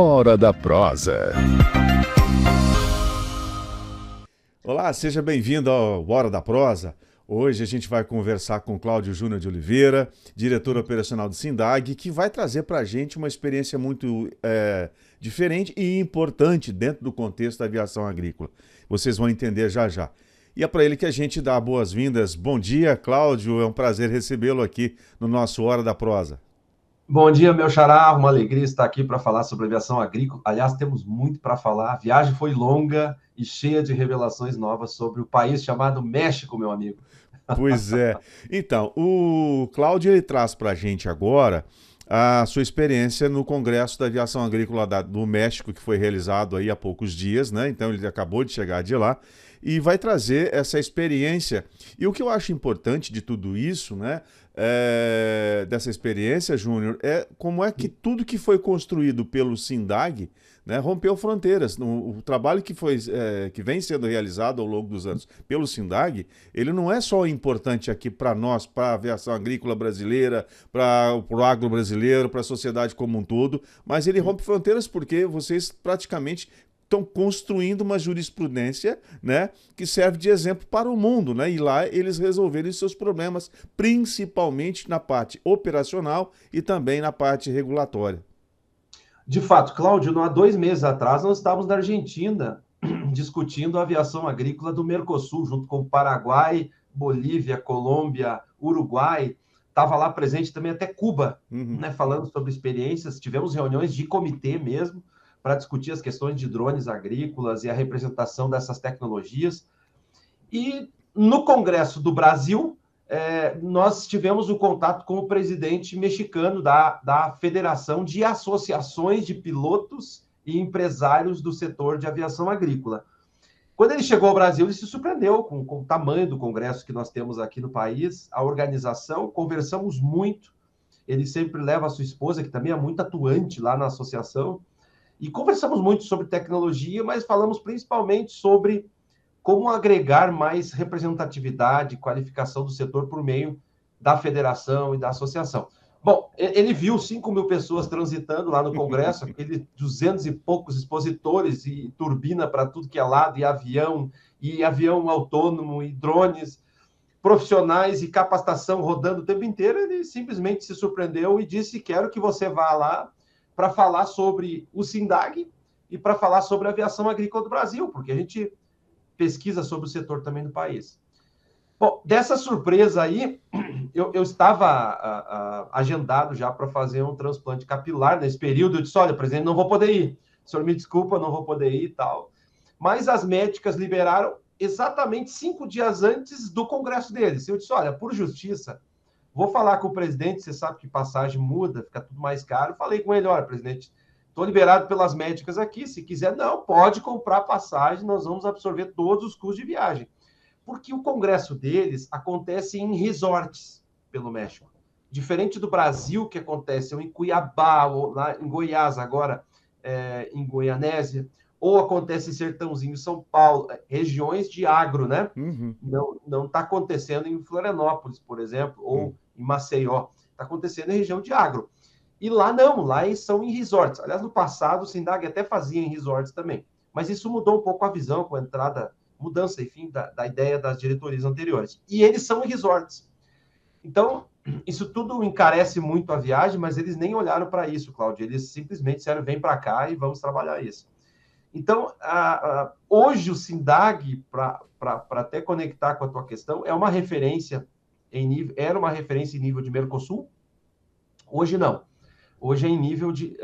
Hora da Prosa. Olá, seja bem-vindo ao Hora da Prosa. Hoje a gente vai conversar com Cláudio Júnior de Oliveira, diretor operacional do SINDAG, que vai trazer para a gente uma experiência muito diferente e importante dentro do contexto da aviação agrícola. Vocês vão entender já já. E é para ele que a gente dá boas-vindas. Bom dia, Cláudio. É um prazer recebê-lo aqui no nosso Hora da Prosa. Bom dia, meu xará. Uma alegria estar aqui para falar sobre aviação agrícola. Aliás, temos muito para falar. A viagem foi longa e cheia de revelações novas sobre o país chamado México, meu amigo. Pois é. Então, o Cláudio ele traz para a gente agora a sua experiência no Congresso da Aviação Agrícola do México, que foi realizado aí há poucos dias, né? Então ele acabou de chegar de lá e vai trazer essa experiência. E o que eu acho importante de tudo isso, né? Dessa experiência, Júnior, é como é que tudo que foi construído pelo SINDAG, né, rompeu fronteiras. O trabalho que vem sendo realizado ao longo dos anos pelo SINDAG, ele não é só importante aqui para nós, para a aviação agrícola brasileira, para o agro brasileiro, para a sociedade como um todo, mas ele rompe fronteiras porque vocês praticamente estão construindo uma jurisprudência, né, que serve de exemplo para o mundo, né, e lá eles resolverem seus problemas, principalmente na parte operacional e também na parte regulatória. De fato, Cláudio, há 2 meses atrás nós estávamos na Argentina discutindo a aviação agrícola do Mercosul, junto com Paraguai, Bolívia, Colômbia, Uruguai. Estava lá presente também até Cuba, né, falando sobre experiências. Tivemos reuniões de comitê mesmo, para discutir as questões de drones agrícolas e a representação dessas tecnologias. E no Congresso do Brasil, nós tivemos o contato com o presidente mexicano da Federação de Associações de Pilotos e Empresários do Setor de Aviação Agrícola. Quando ele chegou ao Brasil, ele se surpreendeu com o tamanho do congresso que nós temos aqui no país, a organização, conversamos muito. Ele sempre leva a sua esposa, que também é muito atuante lá na associação, e conversamos muito sobre tecnologia, mas falamos principalmente sobre como agregar mais representatividade e qualificação do setor por meio da federação e da associação. Bom, ele viu 5.000 pessoas transitando lá no Congresso, aqueles 200 e poucos expositores e turbina para tudo que é lado, e avião autônomo, e drones, profissionais e capacitação rodando o tempo inteiro. Ele simplesmente se surpreendeu e disse: quero que você vá lá para falar sobre o SINDAG e para falar sobre a aviação agrícola do Brasil, porque a gente pesquisa sobre o setor também do país. Bom, dessa surpresa aí, eu estava agendado já para fazer um transplante capilar nesse período. Eu disse: olha, presidente, não vou poder ir. O senhor me desculpa, não vou poder ir e tal. Mas as médicas liberaram exatamente 5 dias antes do congresso deles. Eu disse: olha, por justiça, vou falar com o presidente, você sabe que passagem muda, fica tudo mais caro. Falei com ele: olha, presidente, estou liberado pelas médicas aqui, se quiser, não, pode comprar passagem, nós vamos absorver todos os custos de viagem. Porque o congresso deles acontece em resorts pelo México. Diferente do Brasil, que acontece em Cuiabá, ou lá em Goiás, agora em Goianésia, ou acontece em Sertãozinho, São Paulo, regiões de agro, né? Não está acontecendo em Florianópolis, por exemplo, ou em Maceió. Está acontecendo em região de agro. E lá não, lá são em resorts. Aliás, no passado, o SINDAG até fazia em resorts também. Mas isso mudou um pouco a visão com a mudança, enfim, da ideia das diretorias anteriores. E eles são em resorts. Então, isso tudo encarece muito a viagem, mas eles nem olharam para isso, Cláudio. Eles simplesmente disseram: vem para cá e vamos trabalhar isso. Então, hoje o SINDAG, para até conectar com a tua questão, é uma referência era uma referência em nível de Mercosul. Hoje não. Hoje é em nível de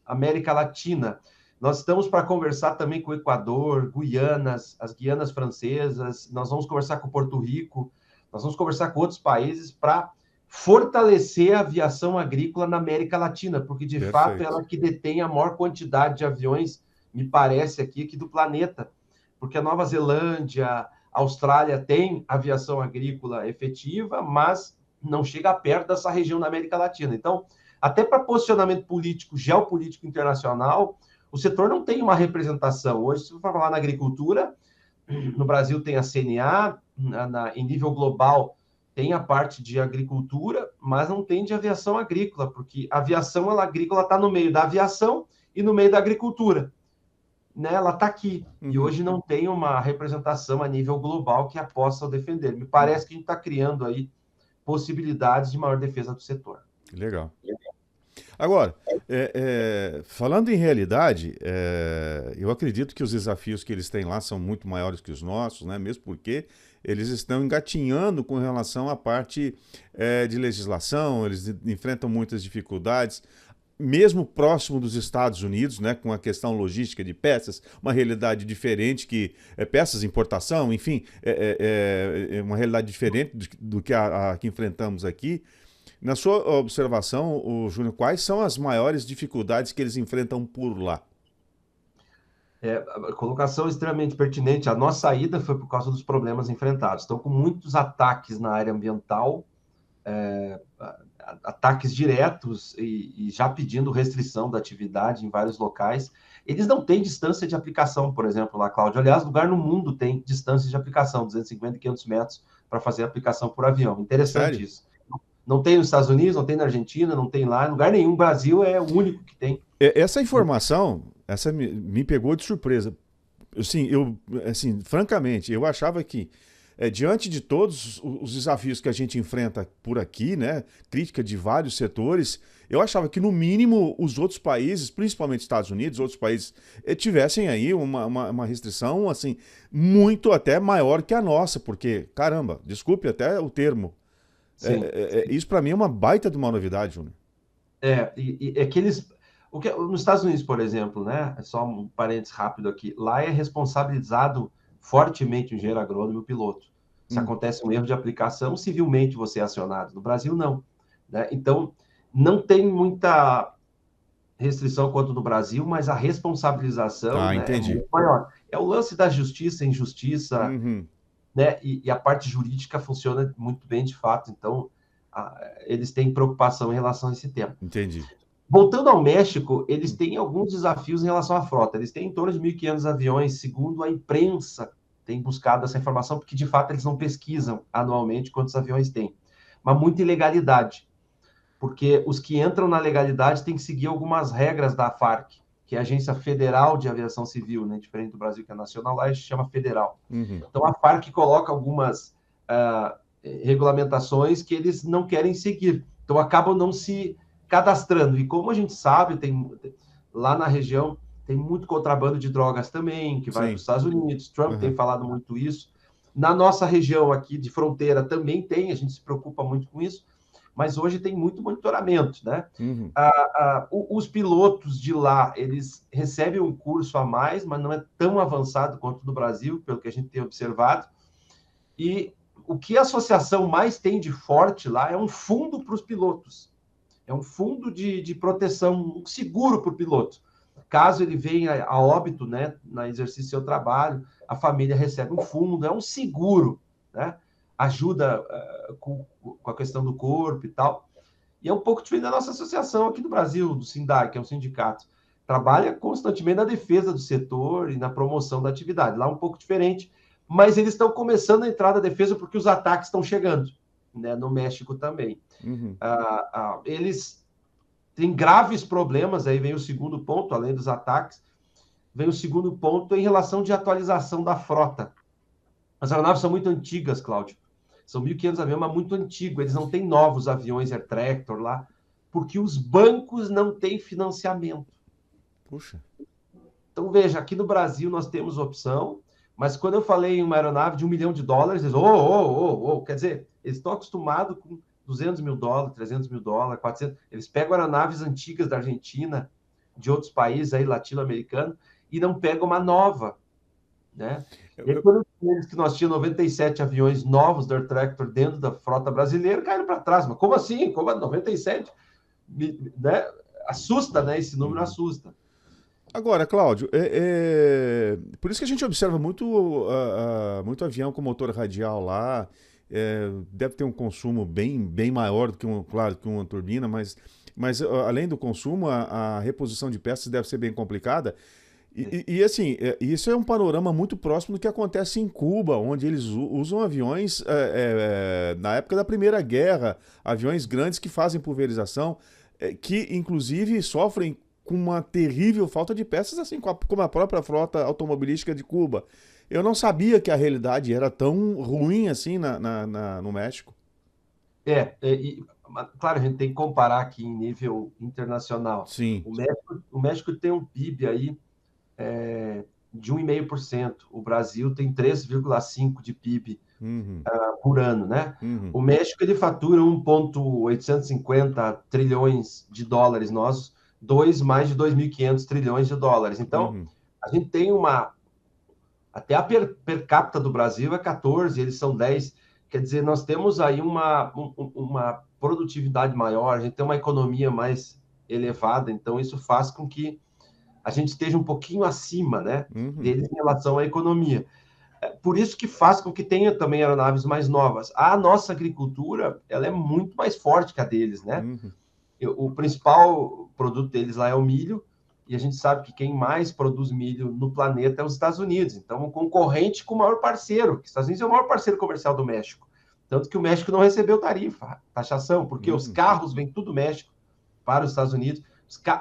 América Latina. Nós estamos para conversar também com o Equador, Guianas, as Guianas francesas, nós vamos conversar com Porto Rico, nós vamos conversar com outros países para fortalecer a aviação agrícola na América Latina, porque, de fato, ela que detém a maior quantidade de aviões, me parece, aqui do planeta, porque a Nova Zelândia, a Austrália tem aviação agrícola efetiva, mas não chega perto dessa região da América Latina. Então, até para posicionamento político, geopolítico internacional, o setor não tem uma representação. Hoje, se for falar na agricultura, no Brasil tem a CNA, em nível global tem a parte de agricultura, mas não tem de aviação agrícola, porque a aviação agrícola está no meio da aviação e no meio da agricultura. Né, ela está aqui, e Uhum. hoje não tem uma representação a nível global que a possa defender. Me parece que a gente está criando aí possibilidades de maior defesa do setor. Legal. Agora, falando em realidade, eu acredito que os desafios que eles têm lá são muito maiores que os nossos, né? Mesmo porque eles estão engatinhando com relação à parte de legislação, eles enfrentam muitas dificuldades, mesmo próximo dos Estados Unidos, né, com a questão logística de peças, uma realidade diferente que peças de importação, enfim, uma realidade diferente do que a que enfrentamos aqui. Na sua observação, o Júnior, quais são as maiores dificuldades que eles enfrentam por lá? A colocação extremamente pertinente. A nossa saída foi por causa dos problemas enfrentados. Estão com muitos ataques na área ambiental, ataques diretos e já pedindo restrição da atividade em vários locais. Eles não têm distância de aplicação, por exemplo, lá, Cláudio. Aliás, lugar no mundo tem distância de aplicação, 250 e 500 metros para fazer a aplicação por avião. Interessante Sério? isso. Não tem nos Estados Unidos, não tem na Argentina, não tem lá, em lugar nenhum. O Brasil é o único que tem. Essa informação, essa me pegou de surpresa. Assim, francamente, eu achava que diante de todos os desafios que a gente enfrenta por aqui, né, crítica de vários setores, eu achava que, no mínimo, os outros países, principalmente Estados Unidos, outros países, tivessem aí uma restrição, assim, muito até maior que a nossa, porque, caramba, desculpe até o termo, Sim. isso para mim é uma baita de uma novidade, Júnior. É que eles... nos Estados Unidos, por exemplo, né? Só um parênteses rápido aqui. Lá é responsabilizado fortemente o engenheiro agrônomo e o piloto. Se Hum. acontece um erro de aplicação, civilmente você é acionado. No Brasil, não. Né? Então, não tem muita restrição quanto no Brasil, mas a responsabilização, Ah, né, é entendi. muito maior. É o lance da justiça e injustiça, Uhum, né? E a parte jurídica funciona muito bem, de fato. Então, eles têm preocupação em relação a esse tema. entendi. Voltando ao México, eles têm alguns desafios em relação à frota. Eles têm em torno de 1.500 aviões, segundo a imprensa tem buscado essa informação, porque de fato eles não pesquisam anualmente quantos aviões têm. Mas muita ilegalidade, porque os que entram na legalidade têm que seguir algumas regras da AFARC, que é a Agência Federal de Aviação Civil, né? Diferente do Brasil, que é nacional, lá se chama federal. Uhum. Então a AFARC coloca algumas regulamentações que eles não querem seguir. Então acabam não se cadastrando. E como a gente sabe, lá na região tem muito contrabando de drogas também, que vai para os Sim. Estados Unidos. Trump tem Uhum. falado muito isso. Na nossa região aqui de fronteira também tem, a gente se preocupa muito com isso, mas hoje tem muito monitoramento, né? Uhum. Os pilotos de lá, eles recebem um curso a mais, mas não é tão avançado quanto no Brasil, pelo que a gente tem observado. E o que a associação mais tem de forte lá é um fundo para os pilotos. É um fundo de proteção, um seguro para o piloto. Caso ele venha a óbito, né, na exercício do seu trabalho, a família recebe um fundo, é um seguro, né? Ajuda com a questão do corpo e tal. E é um pouco diferente da nossa associação aqui no Brasil, do SINDAI, que é um sindicato. Trabalha constantemente na defesa do setor e na promoção da atividade. Lá é um pouco diferente, mas eles estão começando a entrar na defesa porque os ataques estão chegando, né? No México também. Uhum. Eles têm graves problemas, aí vem o segundo ponto, além dos ataques, vem o segundo ponto em relação de atualização da frota. As aeronaves são muito antigas, Cláudio. São 1.500 aviões, mas muito antigo. Eles não têm novos aviões Air Tractor lá, porque os bancos não têm financiamento. Puxa. Então, veja, aqui no Brasil nós temos opção, mas quando eu falei em uma aeronave de $1 milhão, eles, quer dizer, eles estão acostumados com $200 mil, $300 mil, 400. Eles pegam aeronaves antigas da Argentina, de outros países aí latino-americanos, e não pegam uma nova, né? E aí, quando eles que nós tínhamos 97 aviões novos da Air Tractor dentro da frota brasileira, caíram para trás. Mas como assim? Como 97? Né? Assusta, né? Esse número assusta. Agora, Cláudio, por isso que a gente observa muito avião com motor radial lá. Deve ter um consumo bem maior do que claro, que uma turbina, mas além do consumo, a reposição de peças deve ser bem complicada. Assim, isso é um panorama muito próximo do que acontece em Cuba, onde eles usam aviões na época da Primeira Guerra, aviões grandes que fazem pulverização, que inclusive sofrem com uma terrível falta de peças, assim como a própria frota automobilística de Cuba. Eu não sabia que a realidade era tão ruim assim no México. Claro, a gente tem que comparar aqui em nível internacional. Sim. O México tem um PIB aí de 1,5%. O Brasil tem 3,5% de PIB Uhum, por ano, né? uhum, O México ele fatura 1,850 trilhões de dólares, nós mais de 2.500 trilhões de dólares. Então, uhum. a gente tem até a per capita do Brasil é 14, eles são 10. Quer dizer, nós temos aí uma produtividade maior, a gente tem uma economia mais elevada, então isso faz com que a gente esteja um pouquinho acima, né, Uhum, deles em relação à economia. Por isso que faz com que tenha também aeronaves mais novas. A nossa agricultura, ela é muito mais forte que a deles, né? uhum. O principal produto deles lá é o milho, e a gente sabe que quem mais produz milho no planeta é os Estados Unidos. Então, um concorrente com o maior parceiro. Os Estados Unidos é o maior parceiro comercial do México. Tanto que o México não recebeu tarifa, taxação, porque os Uhum. carros vêm tudo do México para os Estados Unidos.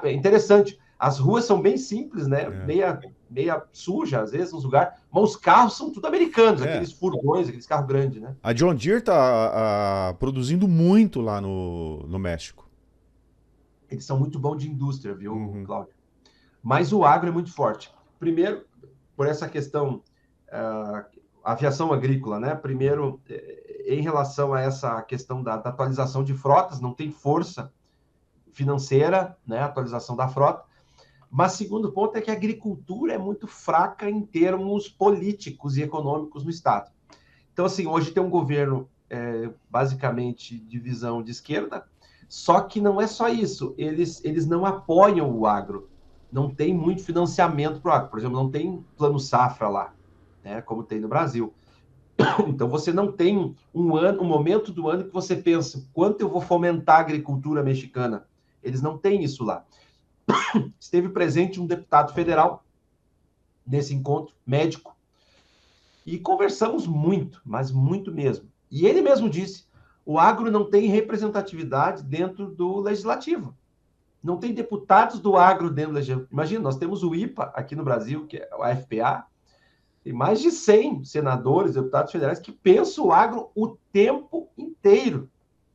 É interessante, as ruas são bem simples, né? É. Meia suja, às vezes, nos lugares, mas os carros são tudo americanos, É. aqueles furgões, aqueles carros grandes, né? A John Deere está produzindo muito lá no México. Eles são muito bons de indústria, viu, Uhum. Cláudio? Mas o agro é muito forte. Primeiro, por essa questão, aviação agrícola, né? Primeiro, em relação a essa questão da atualização de frotas, não tem força financeira, né? A atualização da frota. Mas segundo ponto é que a agricultura é muito fraca em termos políticos e econômicos no Estado. Então, assim, hoje tem um governo basicamente de visão de esquerda, só que não é só isso, eles não apoiam o agro, não tem muito financiamento para o agro, por exemplo, não tem plano safra lá, né, como tem no Brasil. Então, você não tem um momento do ano que você pensa, quanto eu vou fomentar a agricultura mexicana? Eles não têm isso lá. Esteve presente um deputado federal nesse encontro, médico, e conversamos muito, mas muito mesmo. E ele mesmo disse: o agro não tem representatividade dentro do legislativo. Não tem deputados do agro dentro do legislativo. Imagina, nós temos o IPA aqui no Brasil, que é o AFPA, tem mais de 100 senadores, deputados federais que pensam o agro o tempo inteiro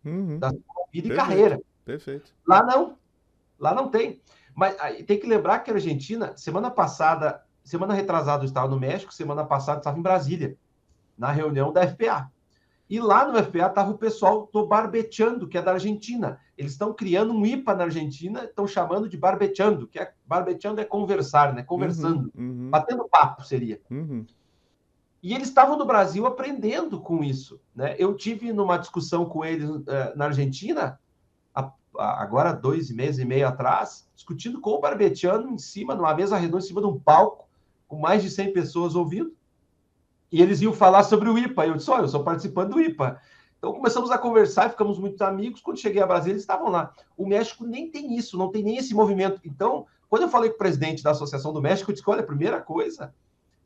Uhum. da sua vida e Perfeito, carreira. perfeito. Lá não tem. Mas aí, tem que lembrar que a Argentina, semana retrasada eu estava no México, semana passada eu estava em Brasília, na reunião da FPA. E lá no FPA estava o pessoal do Barbecheando, que é da Argentina. Eles estão criando um IPA na Argentina, estão chamando de Barbecheando, que é Barbecheando é conversar, né? Uhum, Conversando, uhum, batendo papo seria. uhum. E eles estavam no Brasil aprendendo com isso, né? Eu tive numa discussão com eles na Argentina, agora 2 meses e meio atrás, discutindo com o Barbecheando em cima, numa mesa redonda, em cima de um palco, com mais de 100 pessoas ouvindo. E eles iam falar sobre o IPA. Eu disse: olha, eu sou participante do IPA. Então começamos a conversar e ficamos muito amigos. Quando cheguei a Brasília, eles estavam lá. O México nem tem isso, não tem nem esse movimento. Então, quando eu falei com o presidente da Associação do México, eu disse: olha, a primeira coisa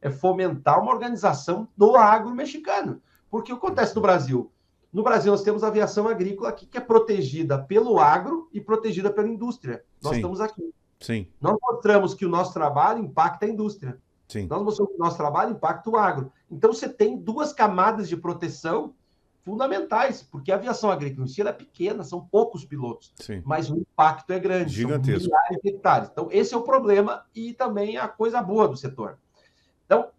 é fomentar uma organização do agro mexicano. Porque o que acontece no Brasil? No Brasil, nós temos a aviação agrícola aqui, que é protegida pelo agro e protegida pela indústria. Nós Sim, estamos aqui. sim, Nós mostramos que o nosso trabalho impacta a indústria. sim, Nós mostramos que o nosso trabalho impacta o agro. Então, você tem duas camadas de proteção fundamentais, porque a aviação agrícola em si é pequena, são poucos pilotos, sim. mas o impacto é grande, são Gigantesco. milhares de hectares. Então, esse é o problema e também a coisa boa do setor. Então,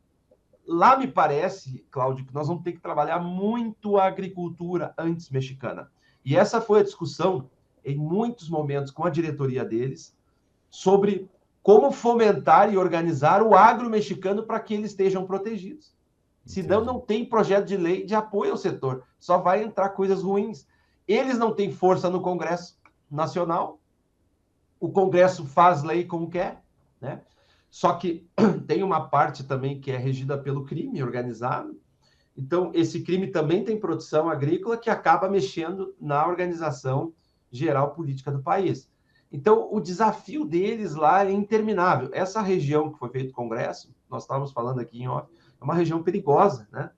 lá me parece, Cláudio, que nós vamos ter que trabalhar muito a agricultura antes mexicana. E essa foi a discussão, em muitos momentos, com a diretoria deles, sobre como fomentar e organizar o agro mexicano para que eles estejam protegidos. Senão, Entendi. não tem projeto de lei de apoio ao setor. Só vai entrar coisas ruins. Eles não têm força no Congresso Nacional. O Congresso faz lei como quer, né? Só que tem uma parte também que é regida pelo crime organizado. Então, esse crime também tem produção agrícola que acaba mexendo na organização geral política do país. Então, o desafio deles lá é interminável. Essa região que foi feito o Congresso, nós estávamos falando aqui em off, é uma região perigosa, né?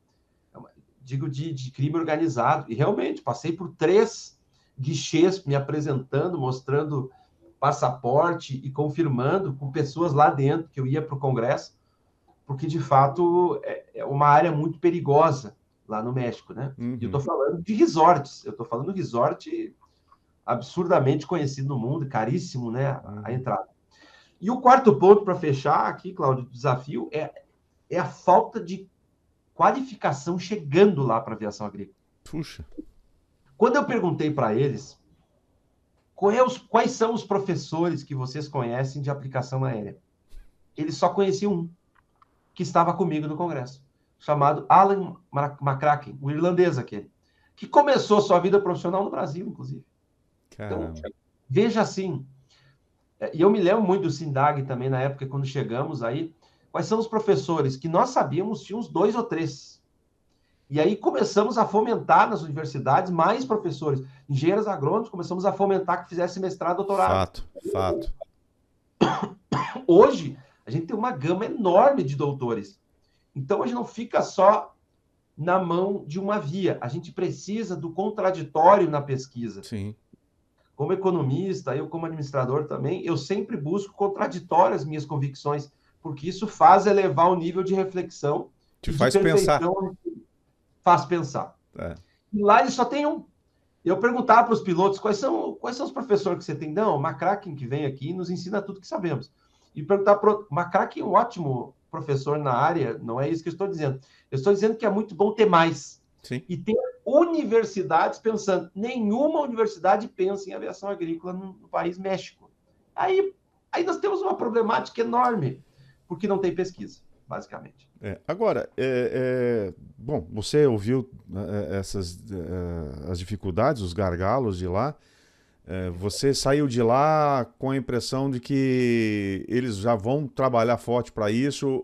Digo de crime organizado. E realmente, passei por 3 guichês me apresentando, mostrando passaporte e confirmando com pessoas lá dentro que eu ia para o Congresso, porque, de fato, é uma área muito perigosa lá no México, né? E eu estou falando de resorts, eu estou falando de resort absurdamente conhecido no mundo, caríssimo, né, a entrada. E o quarto ponto, para fechar aqui, Cláudio, o desafio é a falta de qualificação chegando lá para a aviação agrícola. Puxa. Quando eu perguntei para eles quais são os professores que vocês conhecem de aplicação aérea, eles só conheciam um, que estava comigo no Congresso, chamado Alan McCracken, o irlandês aquele, que começou sua vida profissional no Brasil, inclusive. Caramba. Então, veja assim, e eu me lembro muito do SINDAG também, na época, quando chegamos aí, quais são os professores que nós sabíamos, tinha uns 2 ou 3. E aí começamos a fomentar nas universidades mais professores. Engenheiros agrônomos, começamos a fomentar que fizesse mestrado, doutorado. Fato. Hoje, a gente tem uma gama enorme de doutores. Então, a gente não fica só na mão de uma via. A gente precisa do contraditório na pesquisa. Sim. Como economista, eu como administrador também, eu sempre busco contraditório às minhas convicções, porque isso faz elevar o nível de reflexão. Te faz pensar. Faz pensar. E lá ele só tem um. Eu perguntava para os pilotos quais são os professores que você tem. Não, o McCracken que vem aqui nos ensina tudo que sabemos. E perguntar para o McCracken é um ótimo professor na área, não é isso que eu estou dizendo. Eu estou dizendo que é muito bom ter mais. Sim. E ter universidades pensando. Nenhuma universidade pensa em aviação agrícola no país México. Aí nós temos uma problemática enorme, porque não tem pesquisa, basicamente. Agora, bom, você ouviu as dificuldades, os gargalos de lá. Você saiu de lá com a impressão de que eles já vão trabalhar forte para isso?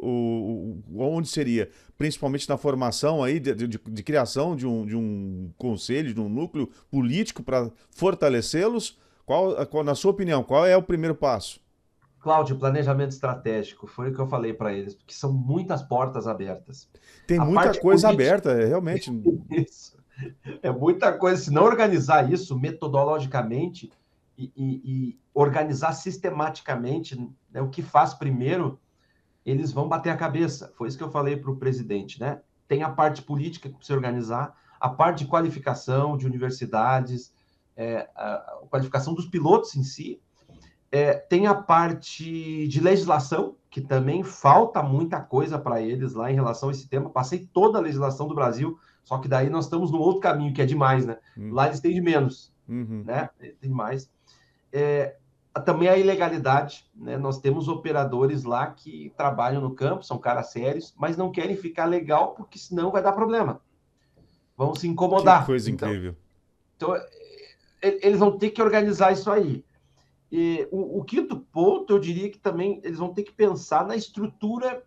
Onde seria? Principalmente na formação aí de criação de um conselho, de um núcleo político para fortalecê-los? Na sua opinião, qual é o primeiro passo? Cláudio, planejamento estratégico, foi o que eu falei para eles, porque são muitas portas abertas. Tem muita coisa aberta, realmente. Isso. É muita coisa. Se não organizar isso metodologicamente e organizar sistematicamente, né, o que faz primeiro, eles vão bater a cabeça. Foi isso que eu falei para o presidente, né? Tem a parte política que precisa organizar, a parte de qualificação de universidades, a qualificação dos pilotos em si, tem a parte de legislação, que também falta muita coisa para eles lá em relação a esse tema. Passei toda a legislação do Brasil, só que daí nós estamos num outro caminho, que é demais, né? Lá eles têm de menos, né? Tem mais. Também a ilegalidade, né? Nós temos operadores lá que trabalham no campo, são caras sérios, mas não querem ficar legal, porque senão vai dar problema. Vão se incomodar. Que coisa incrível. Então, eles vão ter que organizar isso aí. E o quinto ponto, eu diria que também eles vão ter que pensar na estrutura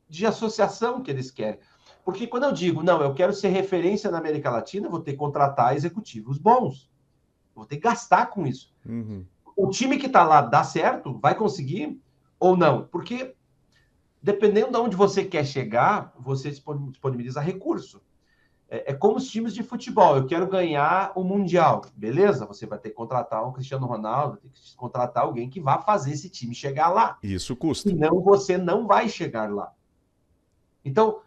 de associação que eles querem. Porque quando eu digo, não, eu quero ser referência na América Latina, eu vou ter que contratar executivos bons. Vou ter que gastar com isso. O time que está lá dá certo? Vai conseguir ou não? Porque dependendo de onde você quer chegar, você disponibiliza recurso. É como os times de futebol. Eu quero ganhar o Mundial. Beleza? Você vai ter que contratar um Cristiano Ronaldo, tem que contratar alguém que vá fazer esse time chegar lá. Isso custa. Senão você não vai chegar lá. Então,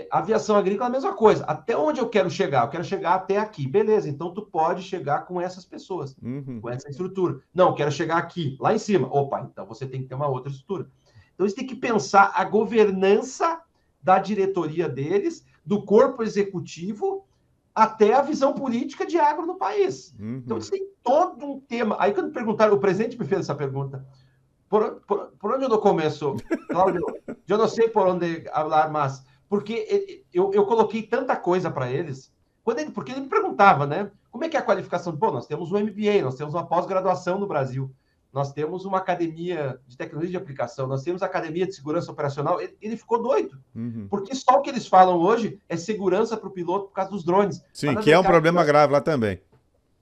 a aviação agrícola é a mesma coisa. Até onde eu quero chegar? Eu quero chegar até aqui. Beleza, então tu pode chegar com essas pessoas, com essa estrutura. Não, eu quero chegar aqui, lá em cima. Opa, então você tem que ter uma outra estrutura. Então, eles têm que pensar a governança da diretoria deles, do corpo executivo, até a visão política de agro no país. Então, eles têm todo um tema. Aí, quando perguntaram, o presidente me fez essa pergunta, por onde eu começo, Cláudio? Eu não sei por onde falar, mas... Porque eu coloquei tanta coisa para eles, porque ele me perguntava, né? Como é que é a qualificação? Pô, nós temos um MBA, nós temos uma pós-graduação no Brasil, nós temos uma academia de tecnologia de aplicação, nós temos a academia de segurança operacional. Ele ficou doido, porque só o que eles falam hoje é segurança para o piloto por causa dos drones. Sim, que é um problema grave lá também.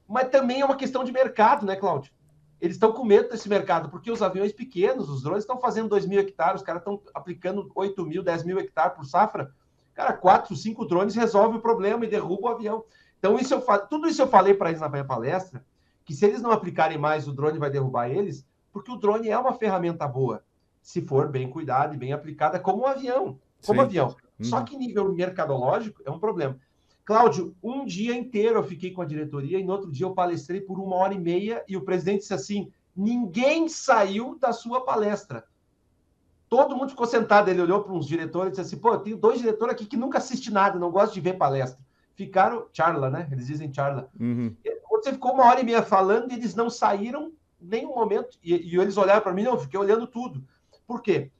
Mas também é uma questão de mercado, né, Cláudio? Eles estão com medo desse mercado, porque os aviões pequenos, os drones, estão fazendo 2.000 hectares, os caras estão aplicando 8.000, 10.000 hectares por safra. Cara, 4, 5 drones resolve o problema e derruba o avião. Então, tudo isso eu falei para eles na minha palestra, que se eles não aplicarem mais, o drone vai derrubar eles, porque o drone é uma ferramenta boa, se for bem cuidada e bem aplicada, como um avião. Como Sim. avião. Só que nível mercadológico é um problema. Cláudio, um dia inteiro eu fiquei com a diretoria e no outro dia eu palestrei por 1h30 e o presidente disse assim, ninguém saiu da sua palestra. Todo mundo ficou sentado, ele olhou para uns diretores e disse assim, pô, eu tenho 2 diretores aqui que nunca assistem nada, não gostam de ver palestra. Ficaram, charla, né? Eles dizem charla. Você ficou 1h30 falando e eles não saíram em nenhum momento. E eles olharam para mim, não, eu fiquei olhando tudo. Por quê?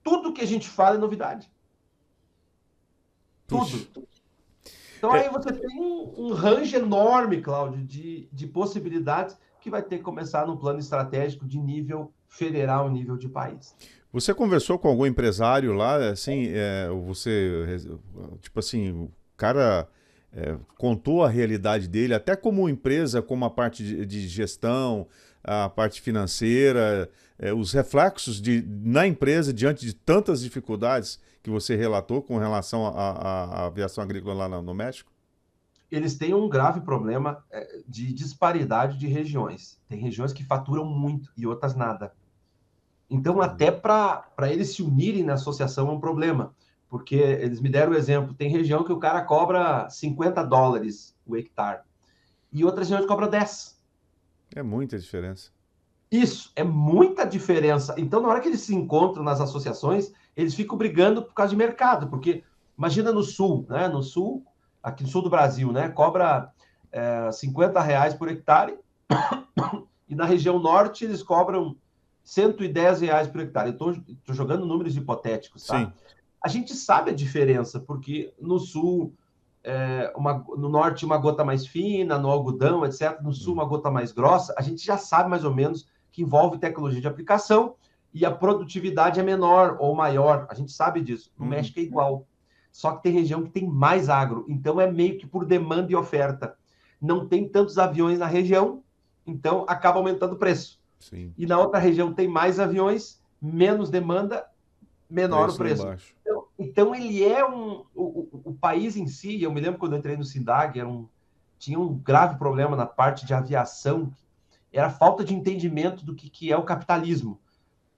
Tudo que a gente fala é novidade. Puxa. Tudo. Então aí você tem um range enorme, Cláudio, de possibilidades que vai ter que começar no plano estratégico de nível federal, nível de país. Você conversou com algum empresário lá, assim, tipo assim, o cara contou a realidade dele, até como empresa, como a parte de gestão, a parte financeira, os reflexos na empresa diante de tantas dificuldades que você relatou com relação à aviação agrícola lá no México? Eles têm um grave problema de disparidade de regiões. Tem regiões que faturam muito e outras nada. Então, até para eles se unirem na associação é um problema, porque eles me deram o exemplo, tem região que o cara cobra $50 o hectare, e outras regiões cobram 10. É muita diferença. Isso, é muita diferença. Então, na hora que eles se encontram nas associações, eles ficam brigando por causa de mercado, porque imagina no sul, né? No sul, aqui no sul do Brasil, né? Cobra R$ 50 por hectare, e na região norte eles cobram R$ 110 por hectare. Eu estou jogando números hipotéticos, tá? Sim. A gente sabe a diferença, porque no sul, no norte, uma gota mais fina, no algodão, etc. No sul, uma gota mais grossa. A gente já sabe mais ou menos que envolve tecnologia de aplicação e a produtividade é menor ou maior. A gente sabe disso. No México é igual. Só que tem região que tem mais agro. Então, é meio que por demanda e oferta. Não tem tantos aviões na região, então acaba aumentando o preço. Sim. E na outra região tem mais aviões, menos demanda, menor o preço. Então ele é o país em si, eu me lembro quando eu entrei no SINDAG, tinha um grave problema na parte de aviação, era a falta de entendimento do que é o capitalismo.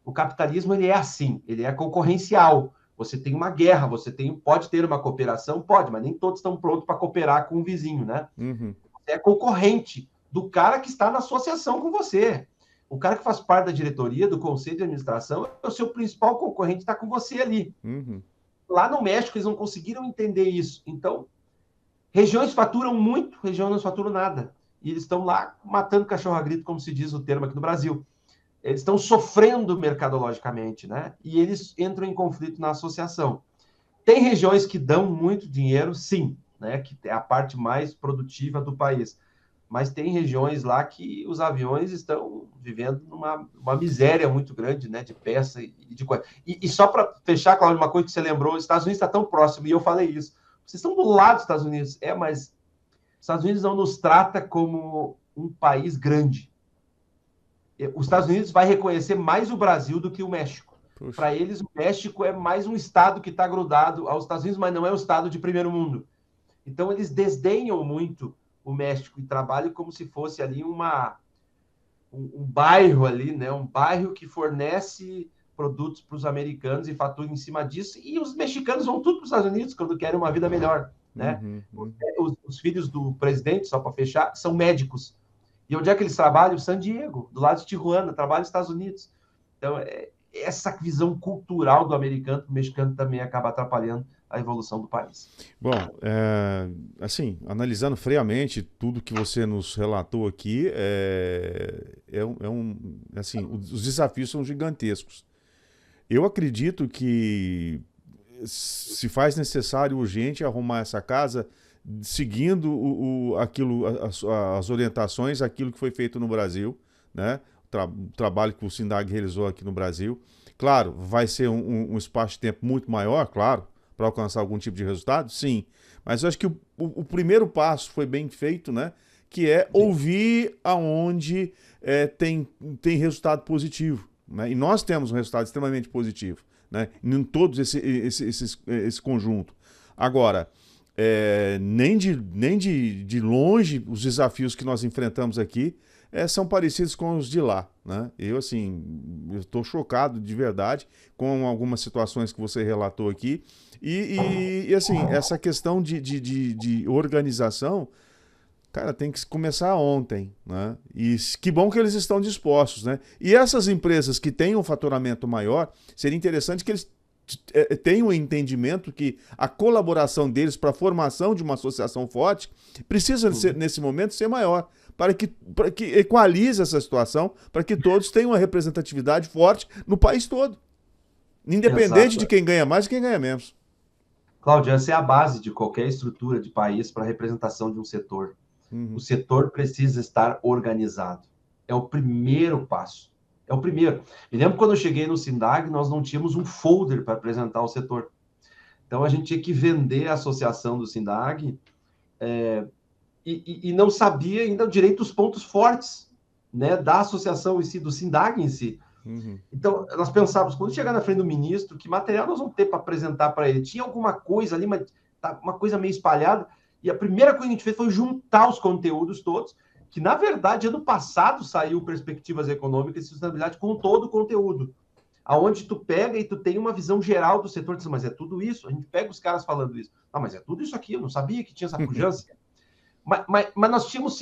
O capitalismo ele é assim, ele é concorrencial. Você tem uma guerra, pode ter uma cooperação, pode, mas nem todos estão prontos para cooperar com o vizinho, né? Você é concorrente do cara que está na associação com você. O cara que faz parte da diretoria, do conselho de administração, é o seu principal concorrente, está com você ali. Lá no México, eles não conseguiram entender isso. Então, regiões faturam muito, regiões não faturam nada. E eles estão lá matando cachorro a grito, como se diz o termo aqui no Brasil. Eles estão sofrendo mercadologicamente, né? E eles entram em conflito na associação. Tem regiões que dão muito dinheiro, sim, né? Que é a parte mais produtiva do país. Mas tem regiões lá que os aviões estão vivendo uma miséria muito grande, né, de peça e de coisa. E só para fechar, Cláudio, uma coisa que você lembrou, os Estados Unidos está tão próximo, e eu falei isso. Vocês estão do lado dos Estados Unidos, mas os Estados Unidos não nos trata como um país grande. Os Estados Unidos vai reconhecer mais o Brasil do que o México. Para eles, o México é mais um estado que está grudado aos Estados Unidos, mas não é um estado de primeiro mundo. Então, eles desdenham muito o México e trabalham como se fosse ali um bairro ali, né? Um bairro que fornece produtos para os americanos e fatura em cima disso. E os mexicanos vão tudo para os Estados Unidos quando querem uma vida melhor, né? Os filhos do presidente, só para fechar, são médicos. E onde é que eles trabalham? San Diego, do lado de Tijuana, trabalham nos Estados Unidos. Então, essa visão cultural do americano, do mexicano também acaba atrapalhando a evolução do país. Bom, assim, analisando friamente tudo que você nos relatou aqui, assim, os desafios são gigantescos. Eu acredito que se faz necessário, urgente, arrumar essa casa seguindo as orientações, aquilo que foi feito no Brasil, né? O trabalho que o SINDAG realizou aqui no Brasil. Claro, vai ser um espaço de tempo muito maior, claro, para alcançar algum tipo de resultado, sim. Mas eu acho que o primeiro passo foi bem feito, né? Que é ouvir aonde tem resultado positivo, né? E nós temos um resultado extremamente positivo, né? Em todo esse conjunto. Agora, nem de longe os desafios que nós enfrentamos aqui são parecidos com os de lá, né? Eu, assim, eu estou chocado de verdade com algumas situações que você relatou aqui. Assim, essa questão de organização, cara, tem que começar ontem, né? E que bom que eles estão dispostos, né? E essas empresas que têm um faturamento maior, seria interessante que eles tenham um entendimento que a colaboração deles para a formação de uma associação forte precisa, nesse momento, ser maior, para que equalize essa situação, para que todos tenham uma representatividade forte no país todo, independente Exato. de quem ganha mais e quem ganha menos. Cláudio, essa é a base de qualquer estrutura de país para a representação de um setor. O setor precisa estar organizado. É o primeiro passo. É o primeiro. Me lembro quando eu cheguei no SINDAG, nós não tínhamos um folder para apresentar o setor. Então, a gente tinha que vender a associação do SINDAG e não sabia ainda direito os pontos fortes, né, da associação em si, do SINDAG em si. Então, nós pensávamos, quando chegar na frente do ministro, que material nós vamos ter para apresentar para ele? Tinha alguma coisa ali, uma coisa meio espalhada, e a primeira coisa que a gente fez foi juntar os conteúdos todos, que, na verdade, ano passado saiu Perspectivas Econômicas e Sustentabilidade com todo o conteúdo, aonde tu pega e tu tem uma visão geral do setor, diz, mas é tudo isso? A gente pega os caras falando isso. Ah, mas é tudo isso aqui, eu não sabia que tinha essa pujança. mas nós tínhamos,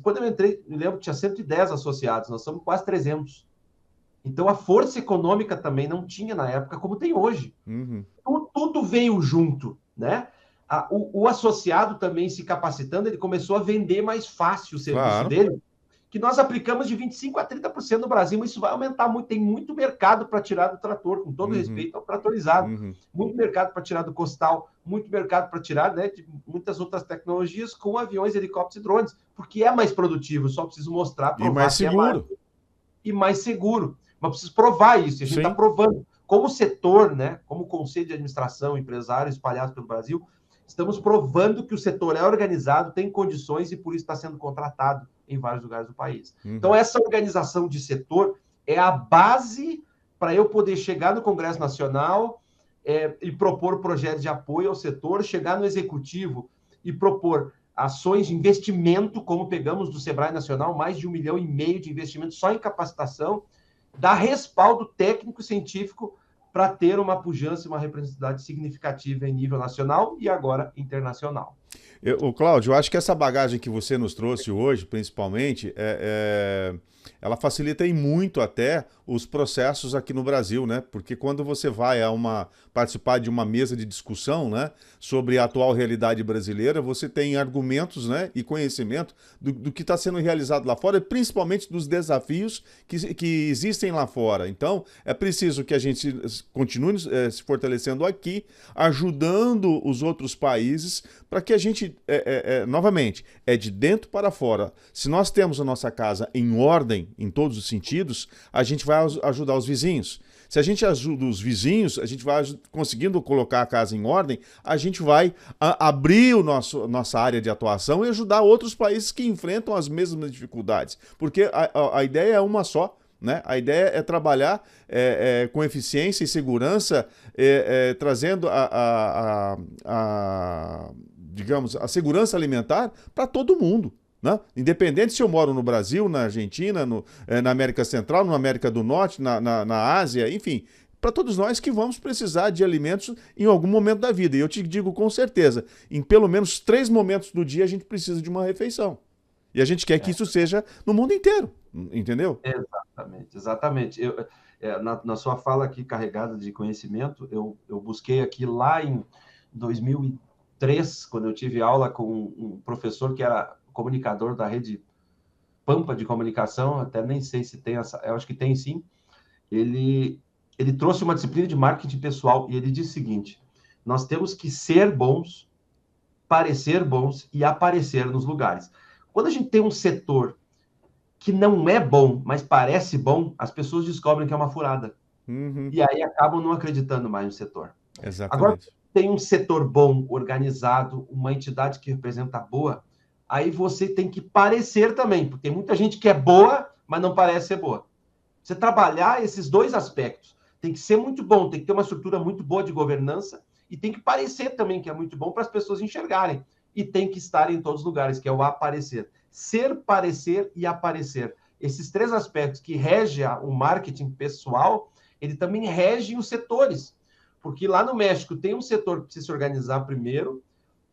quando eu entrei, me lembro que tinha 110 associados, nós somos quase 300. Então, a força econômica também não tinha na época como tem hoje. Tudo veio junto, né? O associado também se capacitando, ele começou a vender mais fácil o serviço dele, que nós aplicamos de 25% a 30% no Brasil, mas isso vai aumentar muito. Tem muito mercado para tirar do trator, com todo respeito ao tratorizado. Muito mercado para tirar do costal, muito mercado para tirar, né, de muitas outras tecnologias com aviões, helicópteros e drones, porque é mais produtivo, só preciso mostrar, provar e mais seguro. E mais seguro. Mas preciso provar isso, e a gente está provando. Como setor, né, como conselho de administração, empresários espalhados pelo Brasil, estamos provando que o setor é organizado, tem condições e por isso está sendo contratado em vários lugares do país. Então, essa organização de setor é a base para eu poder chegar no Congresso Nacional e propor projetos de apoio ao setor, chegar no Executivo e propor ações de investimento, como pegamos do Sebrae Nacional, mais de 1,5 milhão de investimento só em capacitação, dar respaldo técnico e científico para ter uma pujança e uma representatividade significativa em nível nacional e agora internacional. Cláudio, eu acho que essa bagagem que você nos trouxe hoje, principalmente, ela facilita em muito até os processos aqui no Brasil, né? Porque quando você vai participar de uma mesa de discussão, né, sobre a atual realidade brasileira, você tem argumentos, né, e conhecimento do que está sendo realizado lá fora, principalmente dos desafios que existem lá fora. Então, é preciso que a gente continue se fortalecendo aqui, ajudando os outros países, para que a gente, novamente, de dentro para fora. Se nós temos a nossa casa em ordem, em todos os sentidos, a gente vai ajudar os vizinhos. Se a gente ajuda os vizinhos, a gente vai conseguindo colocar a casa em ordem, a gente vai abrir nossa área de atuação e ajudar outros países que enfrentam as mesmas dificuldades. Porque a ideia é uma só, né? A ideia é trabalhar com eficiência e segurança, trazendo digamos, a segurança alimentar para todo mundo. Né? Independente se eu moro no Brasil, na Argentina, na América Central, na América do Norte, na Ásia, enfim, para todos nós que vamos precisar de alimentos em algum momento da vida. E eu te digo com certeza, em pelo menos 3 momentos do dia a gente precisa de uma refeição. E a gente quer que isso seja no mundo inteiro, entendeu? Exatamente. Na sua fala aqui carregada de conhecimento, eu busquei aqui lá em 2003, quando eu tive aula com um professor que era comunicador da rede Pampa de comunicação, até nem sei se tem essa, eu acho que tem sim. Ele trouxe uma disciplina de marketing pessoal e ele disse o seguinte: nós temos que ser bons, parecer bons e aparecer nos lugares. Quando a gente tem um setor que não é bom, mas parece bom, as pessoas descobrem que é uma furada. E aí acabam não acreditando mais no setor. Exatamente. Agora, tem um setor bom, organizado, uma entidade que representa boa, aí você tem que parecer também, porque tem muita gente que é boa, mas não parece ser boa. Você trabalhar esses 2 aspectos, tem que ser muito bom, tem que ter uma estrutura muito boa de governança E tem que parecer também, que é muito bom para as pessoas enxergarem. E tem que estar em todos os lugares, que é o aparecer. Ser, parecer e aparecer. Esses três aspectos que regem o marketing pessoal, ele também rege os setores. Porque lá no México tem um setor que precisa se organizar primeiro,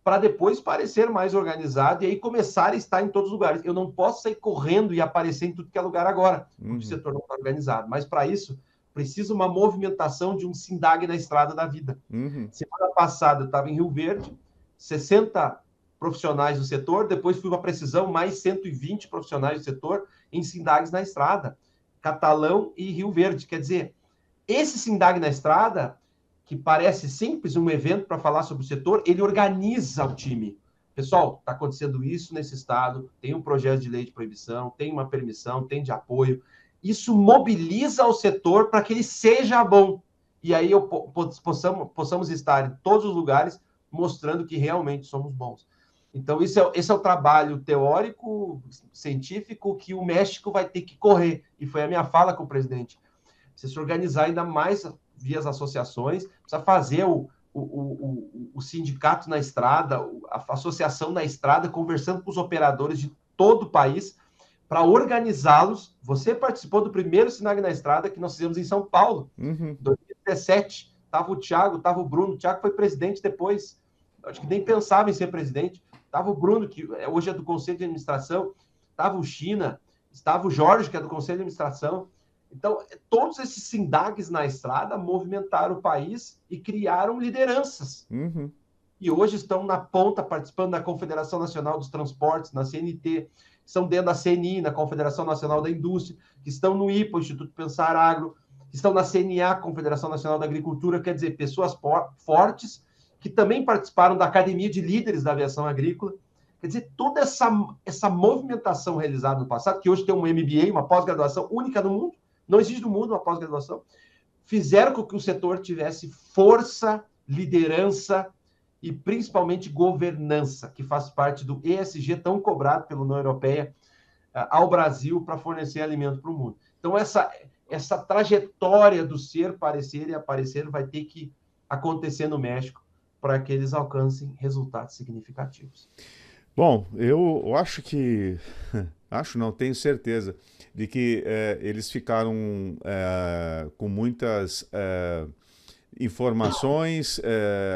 para depois parecer mais organizado e aí começar a estar em todos os lugares. Eu não posso sair correndo e aparecer em tudo que é lugar agora, porque o setor não está organizado. Mas para isso, precisa uma movimentação de um SINDAG na estrada da vida. Semana passada eu estava em Rio Verde, 60 profissionais do setor, depois fui para a Precisão, mais 120 profissionais do setor em SINDAGs na estrada, Catalão e Rio Verde. Quer dizer, esse SINDAG na estrada, que parece simples, um evento para falar sobre o setor, ele organiza o time. Pessoal, está acontecendo isso nesse estado, tem um projeto de lei de proibição, tem uma permissão, tem de apoio. Isso mobiliza o setor para que ele seja bom. E aí possamos estar em todos os lugares mostrando que realmente somos bons. Então, esse é o trabalho teórico, científico, que o México vai ter que correr. E foi a minha fala com o presidente. Precisa se organizar ainda mais via as associações, precisa fazer o sindicato na estrada, a associação na estrada, conversando com os operadores de todo o país, para organizá-los. Você participou do primeiro SINDAG na estrada que nós fizemos em São Paulo, em 2017. Estava o Thiago, estava o Bruno. O Thiago foi presidente depois. Acho que nem pensava em ser presidente. Estava o Bruno, que hoje é do Conselho de Administração. Estava o China. Estava o Jorge, que é do Conselho de Administração. Então, todos esses SINDAGs na estrada movimentaram o país e criaram lideranças. E hoje estão na ponta, participando da Confederação Nacional dos Transportes, na CNT, estão dentro da CNI, na Confederação Nacional da Indústria, que estão no IPA, Instituto Pensar Agro, que estão na CNA, Confederação Nacional da Agricultura, quer dizer, pessoas fortes, que também participaram da Academia de Líderes da Aviação Agrícola. Quer dizer, toda essa movimentação realizada no passado, que hoje tem um MBA, uma pós-graduação única no mundo, não existe no mundo uma pós-graduação, fizeram com que o setor tivesse força, liderança e principalmente governança, que faz parte do ESG tão cobrado pela União Europeia ao Brasil para fornecer alimento para o mundo. Então, essa trajetória do ser, parecer e aparecer vai ter que acontecer no México para que eles alcancem resultados significativos. Bom, eu acho que... Acho não, tenho certeza de que eles ficaram com muitas informações,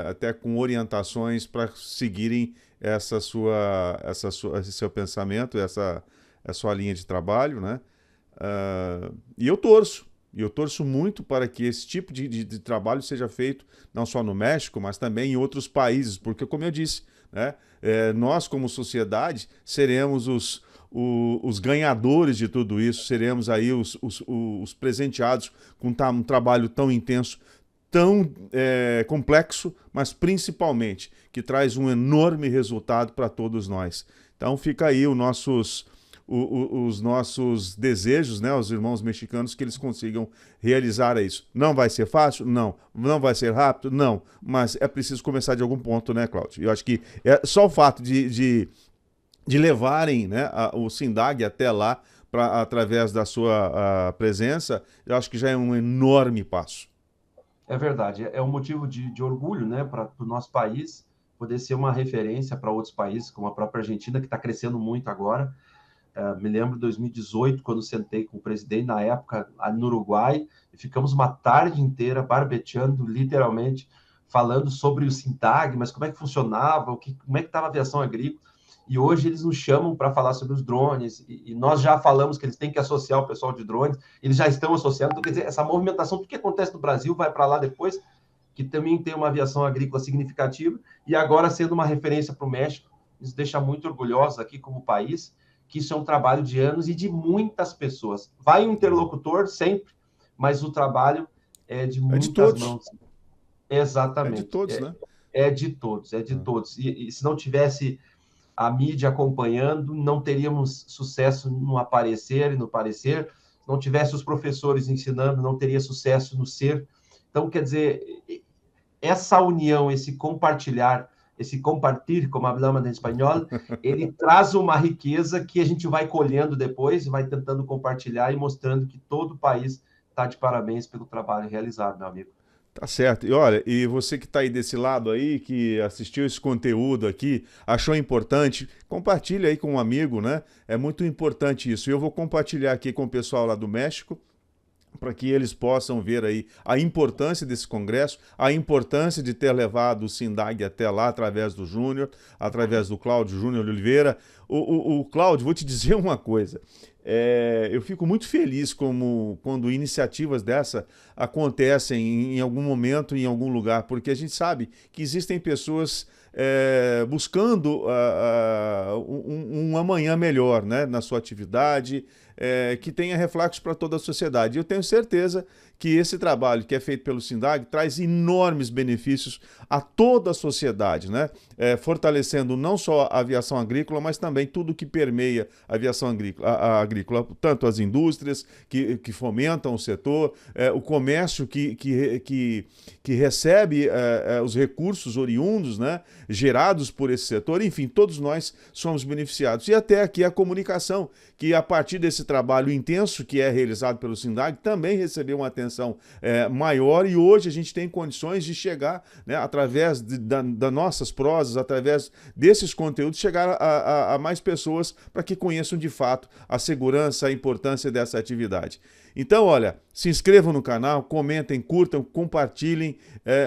até com orientações para seguirem esse seu pensamento, essa sua linha de trabalho, né? E eu torço muito para que esse tipo de trabalho seja feito não só no México, mas também em outros países, porque, como eu disse, né, nós, como sociedade, seremos os ganhadores de tudo isso, seremos aí os presenteados com um trabalho tão intenso, tão complexo, mas principalmente que traz um enorme resultado para todos nós. Então fica aí os nossos desejos, né, os irmãos mexicanos, que eles consigam realizar isso. Não vai ser fácil? Não. Não vai ser rápido? Não. Mas é preciso começar de algum ponto, né, Cláudio? Eu acho que só o fato de levarem, né, o SINDAG até lá, através da sua presença, eu acho que já é um enorme passo. É verdade, é um motivo de orgulho, né, para o nosso país poder ser uma referência para outros países, como a própria Argentina, que está crescendo muito agora. Me lembro de 2018, quando sentei com o presidente, na época, no Uruguai, e ficamos uma tarde inteira barbeteando, literalmente, falando sobre o SINDAG, mas como é que funcionava, como é que estava a aviação agrícola. E hoje eles nos chamam para falar sobre os drones, e nós já falamos que eles têm que associar o pessoal de drones, eles já estão associando. Então, quer dizer, essa movimentação, tudo que acontece no Brasil vai para lá depois, que também tem uma aviação agrícola significativa, e agora sendo uma referência para o México, nos deixa muito orgulhosos aqui como país, que isso é um trabalho de anos e de muitas pessoas. Vai um interlocutor sempre, mas o trabalho é de muitas mãos. Exatamente. É de todos, né? É de todos, é de todos. E se não tivesse a mídia acompanhando, não teríamos sucesso no aparecer e no parecer. Se não tivesse os professores ensinando, não teria sucesso no ser. Então, quer dizer, essa união, esse compartilhar, esse compartir, como hablamos em espanhol, ele traz uma riqueza que a gente vai colhendo depois, vai tentando compartilhar e mostrando que todo o país está de parabéns pelo trabalho realizado, meu amigo. Tá certo. E olha, e você que está aí desse lado aí, que assistiu esse conteúdo aqui, achou importante, compartilha aí com um amigo, né? É muito importante isso. E eu vou compartilhar aqui com o pessoal lá do México, para que eles possam ver aí a importância desse congresso, a importância de ter levado o SINDAG até lá através do Júnior, através do Cláudio Júnior Oliveira. O Cláudio, vou te dizer uma coisa, eu fico muito feliz quando iniciativas dessa acontecem em algum momento, em algum lugar, porque a gente sabe que existem pessoas buscando um amanhã melhor, né, na sua atividade, que tenha reflexos para toda a sociedade. Eu tenho certeza que esse trabalho que é feito pelo SINDAG traz enormes benefícios a toda a sociedade, né? Fortalecendo não só a aviação agrícola, mas também tudo que permeia a aviação agrícola, tanto as indústrias que fomentam o setor, o comércio que recebe os recursos oriundos, né, gerados por esse setor, enfim, todos nós somos beneficiados. E até aqui a comunicação, que a partir desse trabalho intenso que é realizado pelo SINDAG, também recebeu uma atenção maior, e hoje a gente tem condições de chegar, né, através das nossas prosas, através desses conteúdos, chegar a mais pessoas para que conheçam de fato a segurança, a importância dessa atividade. Então, olha, se inscrevam no canal, comentem, curtam, compartilhem,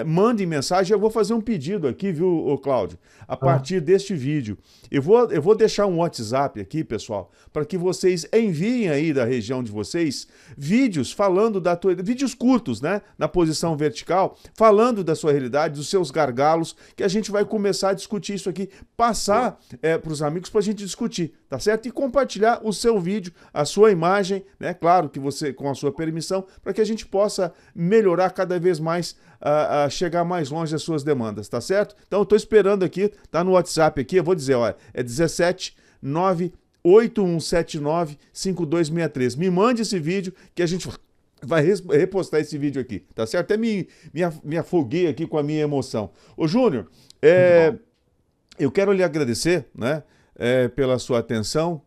mandem mensagem. Eu vou fazer um pedido aqui, viu, Cláudio? A partir deste vídeo. Eu vou deixar um WhatsApp aqui, pessoal, para que vocês enviem aí da região de vocês vídeos falando vídeos curtos, né? Na posição vertical, falando da sua realidade, dos seus gargalos, que a gente vai começar a discutir isso aqui, passar para os amigos para a gente discutir, tá certo? E compartilhar o seu vídeo, a sua imagem, né? Claro que você, com a sua permissão, para que a gente possa melhorar cada vez mais, a chegar mais longe das suas demandas, tá certo? Então eu estou esperando aqui, tá no WhatsApp aqui, eu vou dizer, olha, é 17981795263. Me mande esse vídeo que a gente vai repostar esse vídeo aqui, tá certo? Até me afoguei aqui com a minha emoção. Ô Júnior, eu quero lhe agradecer, né, pela sua atenção,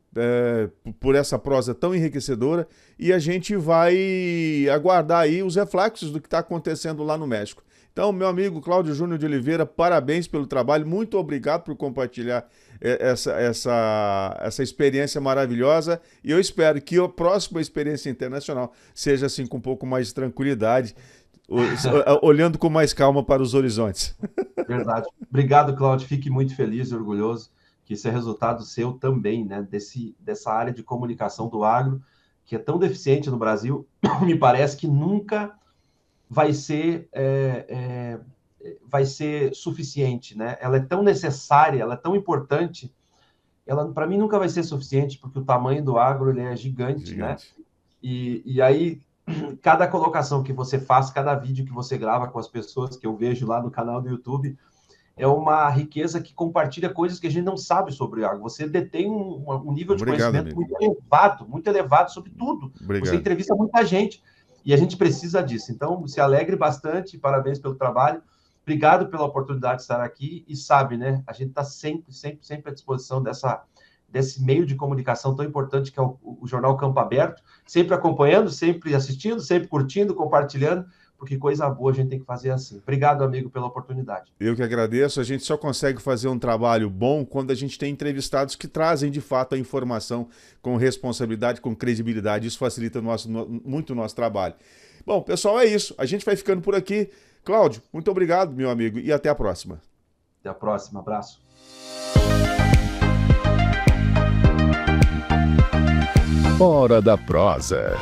por essa prosa tão enriquecedora, e a gente vai aguardar aí os reflexos do que está acontecendo lá no México. Então, meu amigo Cláudio Júnior de Oliveira, parabéns pelo trabalho, muito obrigado por compartilhar essa experiência maravilhosa, e eu espero que a próxima experiência internacional seja assim com um pouco mais de tranquilidade, olhando com mais calma para os horizontes. Verdade. Obrigado, Cláudio, fique muito feliz e orgulhoso que isso é resultado seu também, né, dessa área de comunicação do agro, que é tão deficiente no Brasil. Me parece que nunca vai ser suficiente, né? Ela é tão necessária, ela é tão importante, ela, para mim, nunca vai ser suficiente, porque o tamanho do agro ele é gigante, né? E aí, cada colocação que você faz, cada vídeo que você grava com as pessoas que eu vejo lá no canal do YouTube, é uma riqueza que compartilha coisas que a gente não sabe sobre o agro. Você detém um nível de conhecimento muito elevado sobre tudo. Obrigado. Você entrevista muita gente e a gente precisa disso. Então, se alegre bastante, parabéns pelo trabalho. Obrigado pela oportunidade de estar aqui e sabe, né? A gente está sempre à disposição desse meio de comunicação tão importante que é o Jornal Campo Aberto, sempre acompanhando, sempre assistindo, sempre curtindo, compartilhando, porque coisa boa a gente tem que fazer assim. Obrigado, amigo, pela oportunidade. Eu que agradeço. A gente só consegue fazer um trabalho bom quando a gente tem entrevistados que trazem, de fato, a informação com responsabilidade, com credibilidade. Isso facilita muito o nosso trabalho. Bom, pessoal, é isso. A gente vai ficando por aqui. Cláudio, muito obrigado, meu amigo, e até a próxima. Até a próxima. Abraço. Hora da Prosa.